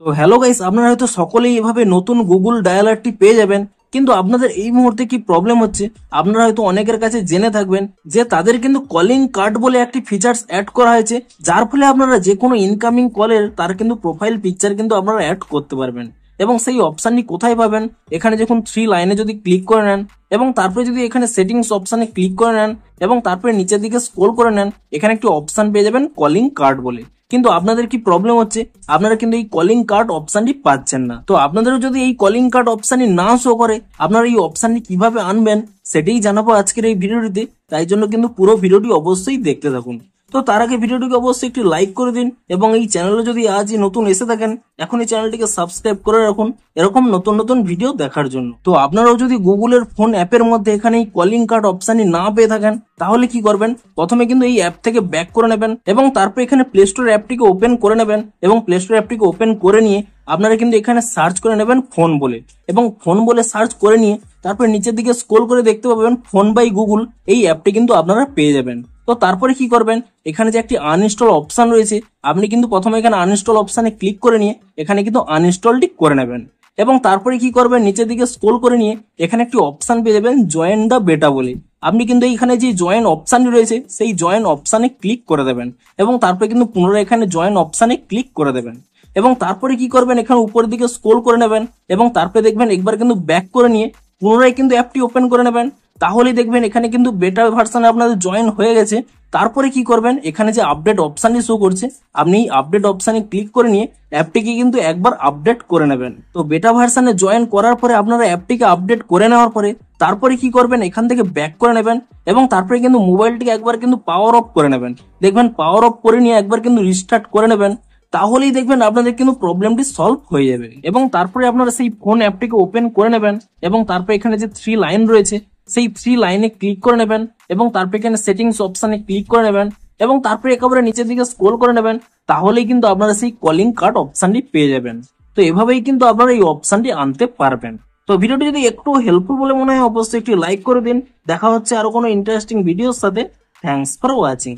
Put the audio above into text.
তো hello guys, আপনারা হয়তো সকলেই এভাবে নতুন গুগল ডায়ালারটি পেয়ে যাবেন, কিন্তু আপনাদের এই মুহূর্তে কি প্রবলেম হচ্ছে আপনারা হয়তো অনেকের কাছে জেনে থাকবেন যে তাদের কিন্তু কলিং কার্ড বলে একটি ফিচার্স অ্যাড করা হয়েছে, যার ফলে আপনারা যে কোনো ইনকামিং কলের তার কিন্তু প্রোফাইল পিকচার কিন্তু আপনারা অ্যাড করতে পারবেন। এবং সেই অপশানটি কোথায় পাবেন, এখানে যখন 3 লাইনে যদি ক্লিক করে নেন এবং তারপরে যদি এখানে সেটিংস অপশানে ক্লিক করে নেন এবং তারপরে নিচের দিকে স্ক্রল করে নেন, এখানে একটি অপশান পেয়ে যাবেন কলিং কার্ড বলে। কিন্তু আপনাদের কি প্রবলেম হচ্ছে, আপনারা কিন্তু এই কলিং কার্ড অপশানটি পাচ্ছেন না। তো আপনাদেরও যদি এই কলিং কার্ড অপশানটি না শো করে, আপনারা এই অপশানটি কিভাবে আনবেন সেটাই জানাবো আজকের এই ভিডিওটিতে। তাই জন্য কিন্তু পুরো ভিডিওটি অবশ্যই দেখতে থাকুন। তো তার আগে ভিডিওটিকে অবশ্যই একটি লাইক করে দিন এবং এই চ্যানেলে যদি আজই নতুন এসে থাকেন, এখন এই চ্যানেলটিকে সাবস্ক্রাইব করে রাখুন এরকম নতুন নতুন ভিডিও দেখার জন্য। তো আপনারাও যদি গুগলের ফোন অ্যাপের মধ্যে এখানে এই কলিং কার্ড অপশানটি না পেয়ে থাকেন, তাহলে কি করবেন, প্রথমে কিন্তু এই অ্যাপ থেকে ব্যাক করে নেবেন এবং তারপর এখানে প্লে স্টোর অ্যাপটিকে ওপেন করে নেবেন এবং প্লে স্টোর অ্যাপটিকে ওপেন করে নিয়ে আপনারা কিন্তু এখানে সার্চ করে নেবেন ফোন বলে, এবং ফোন বলে সার্চ করে নিয়ে তারপর নিচের দিকে স্ক্রল করে দেখতে পাবেন ফোন বাই গুগল, এই অ্যাপটি কিন্তু আপনারা পেয়ে যাবেন। তো তারপরে কি করবেন, এখানে যে একটি আনইনস্টল অপশন রয়েছে, আপনি কিন্তু প্রথমে এখানে আনইনস্টল অপশানে ক্লিক করে নিয়ে এখানে কিন্তু আনইনস্টলটি করে নেবেন। এবং তারপরে কি করবেন, নিচের দিকে স্ক্রল করে নিয়ে এখানে একটি অপশান পেয়ে যাবেন জয়েন দ্য বেটা বলে। আপনি কিন্তু এইখানে যে জয়েন অপশানটি রয়েছে সেই জয়েন অপশানে ক্লিক করে দেবেন এবং তারপরে কিন্তু পুনরায় এখানে জয়েন অপশানে ক্লিক করে দেবেন। এবং তারপরে কি করবেন, এখানে উপরের দিকে স্ক্রল করে নেবেন এবং তারপরে দেখবেন একবার কিন্তু ব্যাক করে নিয়ে পুনরায় কিন্তু অ্যাপটি ওপেন করে নেবেন। তাহলেই দেখবেন এখানে কিন্তু বেটা ভার্সনে আপনাদের জয়েন হয়ে গেছে। তারপরে কি করবেন, এখানে যে আপডেট অপশানটি শো করছে, আপনি এই আপডেট অপশানে ক্লিক করে নিয়ে অ্যাপটিকে কিন্তু একবার আপডেট করে নেবেন। তো বেটা ভার্সনে জয়েন করার পরে আপনারা অ্যাপটিকে আপডেট করে নেওয়ার পরে তারপরে কি করবেন, এখান থেকে ব্যাক করে নেবেন এবং তারপরে কিন্তু মোবাইলটিকে একবার কিন্তু পাওয়ার অফ করে নেবেন। দেখবেন পাওয়ার অফ করে নিয়ে একবার কিন্তু রিস্টার্ট করে নেবেন, তাহলেই দেখবেন আপনাদের কিন্তু প্রবলেমটি সলভ হয়ে যাবে। এবং তারপরে আপনারা সেই ফোন অ্যাপটিকে ওপেন করে নেবেন এবং তারপরে এখানে যে 3 লাইন রয়েছে সেই 3 লাইনে ক্লিক করে নেবেন এবং তারপরে এখানে সেটিংস অপশানে ক্লিক করে নেবেন এবং তারপরে একেবারে নিচের দিকে স্ক্রল করে নেবেন, তাহলেই কিন্তু আপনারা সেই কলিং কার্ড অপশানটি পেয়ে যাবেন। তো এভাবেই কিন্তু আপনারা এই অপশানটি আনতে পারবেন। তো ভিডিওটি যদি একটু হেল্পফুল বলে মনে হয় অবশ্যই একটি লাইক করে দিন। দেখা হচ্ছে আরো কোনো ইন্টারেস্টিং ভিডিওর সাথে। Thanks for watching.